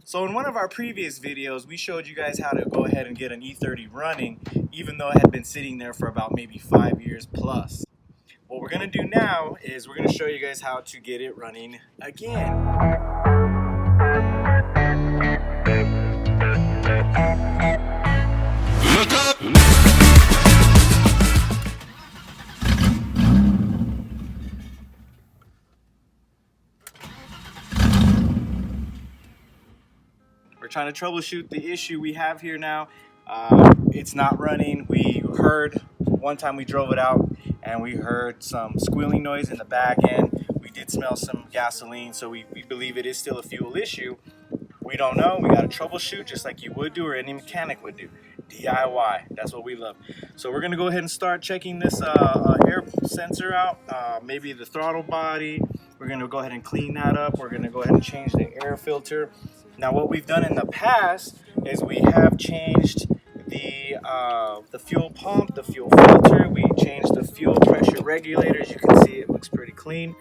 So in one of our previous videos, we showed you guys how to go ahead and get an E30 running, even though it had been sitting there for about maybe 5 years plus. What we're gonna do now is we're gonna show you guys how to get it running again. Look up! We're trying to troubleshoot the issue we have here now. It's not running. We heard one time we drove it out and we heard some squealing noise in the back end. We did smell some gasoline, so we believe it is still a fuel issue. We don't know. We got to troubleshoot just like you would do or any mechanic would do. DIY. That's what we love. So we're going to go ahead and start checking this air sensor out, maybe the throttle body. We're going to go ahead and clean that up. We're going to go ahead and change the air filter. Now what we've done in the past is we have changed the fuel pump, the fuel filter. We changed the fuel pressure regulator. As you can see, it looks pretty clean.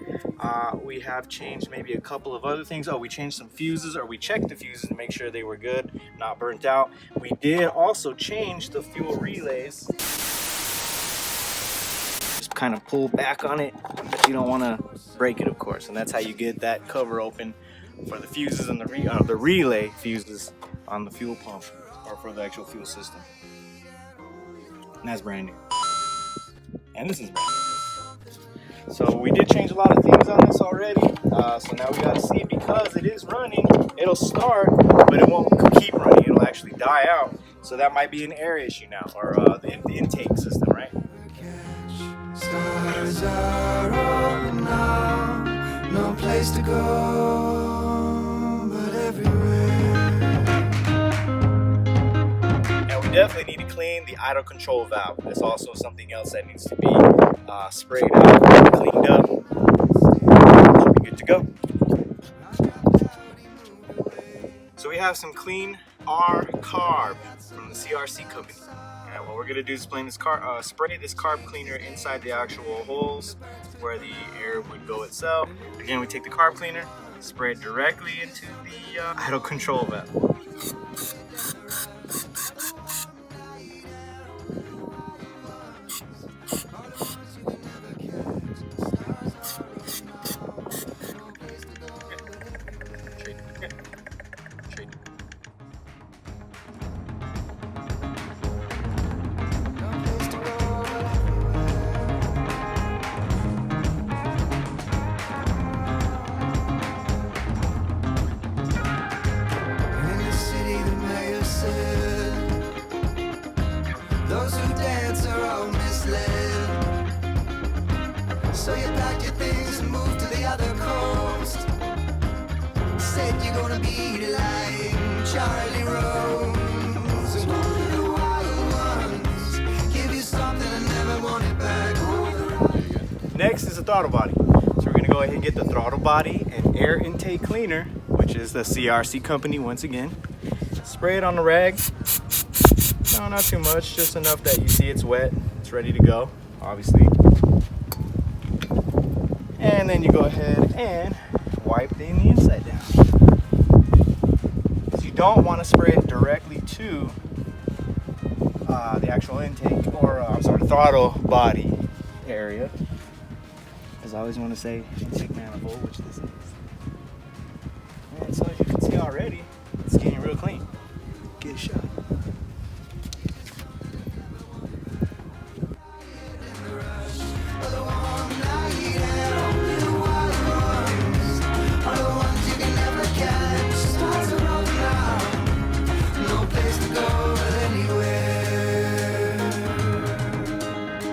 We have changed maybe a couple of other things. Oh, we changed some fuses, or we checked the fuses to make sure they were good, not burnt out. We did also change the fuel relays. Just kind of pull back on it, but you don't want to break it, of course. And that's how you get that cover open for the fuses and the relay fuses on the fuel pump, or for the actual fuel system. And that's brand new. And this is brand new. So we did change a lot of things on this already. So now we gotta see, because it is running, it'll start, but it won't keep running. It'll actually die out. So that might be an air issue now, or the intake system, right? Stars are open now, no place to go. Definitely need to clean the idle control valve. That's also something else that needs to be sprayed out, cleaned up. Should be good to go. So we have some clean R carb from the CRC company. And what we're gonna do is spray this carb cleaner inside the actual holes where the air would go itself. Again, we take the carb cleaner, spray it directly into the idle control valve. So you packed your things and moved to the other coast. Said you're gonna be like Charlie Rose. And one of the wild ones give you something and never want it back. Next is the throttle body. So we're gonna go ahead and get the throttle body and air intake cleaner, which is the CRC company once again. Spray it on the rag. No, not too much, just enough that you see it's wet. It's ready to go, obviously. And then you go ahead and wipe the inside down. So you don't want to spray it directly to the actual intake, or throttle body area. Because I always want to say intake manifold, which this is. And so as you can see already, it's getting real clean. Get a shot.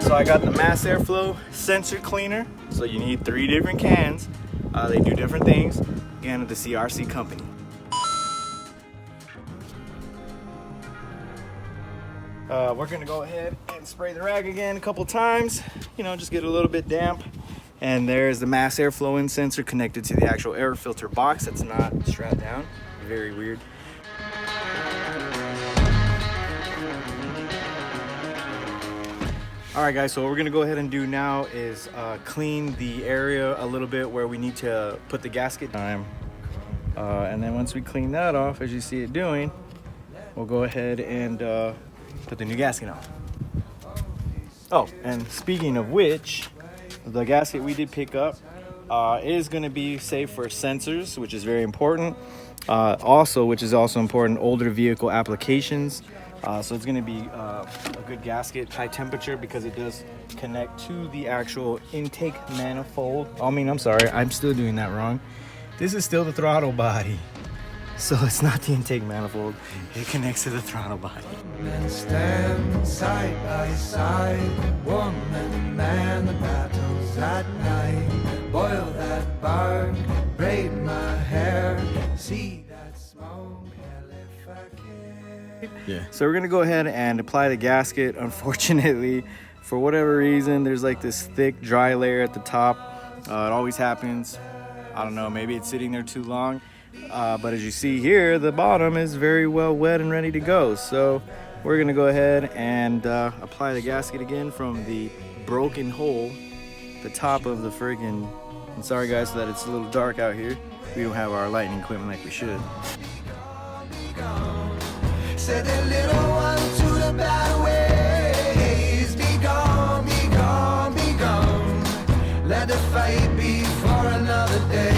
So I got the mass airflow sensor cleaner. So you need 3 different cans. They do different things. Again, the CRC company. We're gonna go ahead and spray the rag again a couple times. You know, just get a little bit damp. And there's the mass airflow in sensor connected to the actual air filter box that's not strapped down. Very weird. Alright guys, so what we're going to go ahead and do now is clean the area a little bit where we need to put the gasket. And then once we clean that off, as you see it doing, we'll go ahead and put the new gasket on. Oh, and speaking of which, the gasket we did pick up is going to be safe for sensors, which is very important. Also, which is also important, older vehicle applications. So it's going to be a good gasket, high temperature, because it does connect to the actual intake manifold. I'm sorry, I'm still doing that wrong. This is still the throttle body. So it's not the intake manifold, it connects to the throttle body. And stand side by side, woman and man, the battles at night. Boil that bark, braid my hair, see that smoke, hell if I care. Yeah. So we're gonna go ahead and apply the gasket. Unfortunately, for whatever reason, there's like this thick, dry layer at the top. It always happens. I don't know, maybe it's sitting there too long. But as you see here, the bottom is very well wet and ready to go. So we're gonna go ahead and apply the gasket again from the broken hole, the top of the friggin', I'm sorry guys that it's a little dark out here. We don't have our lighting equipment like we should. Said the little one to the bad ways, be gone, be gone, be gone. Let the fight be for another day.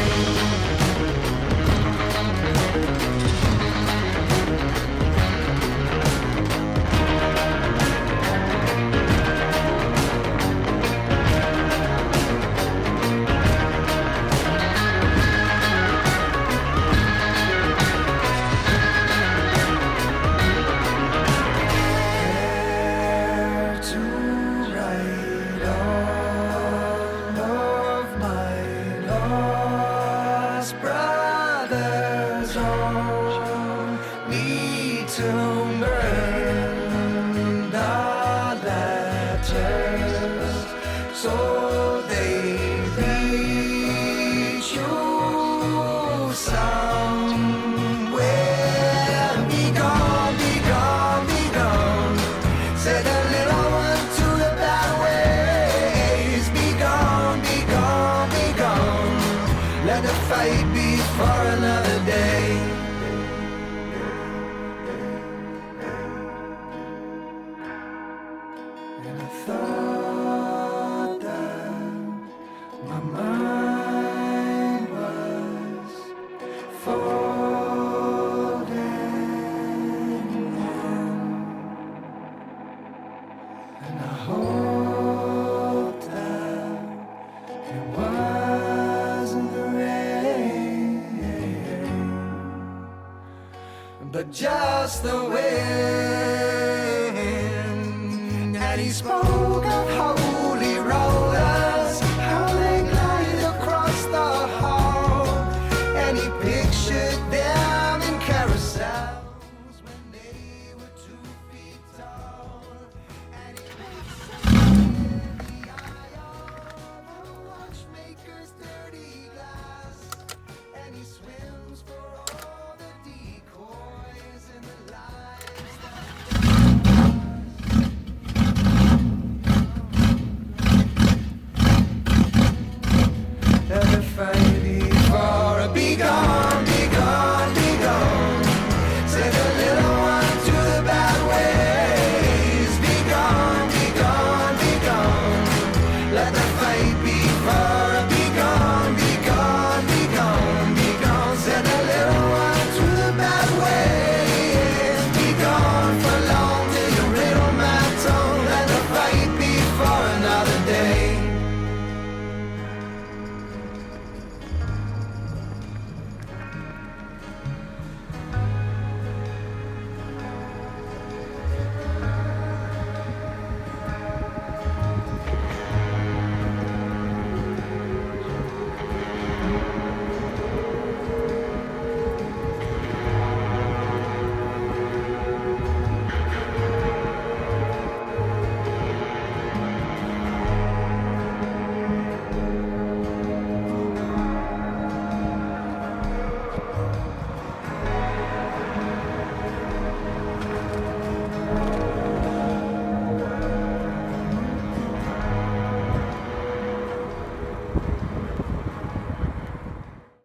So they reach you somewhere. Be gone, be gone, be gone. Said a little one to the bad ways. Be gone, be gone, be gone. Let the fight be for another day. And I thought that my mind was folding in, and I hoped that it wasn't the rain, but just the wind. And he spoke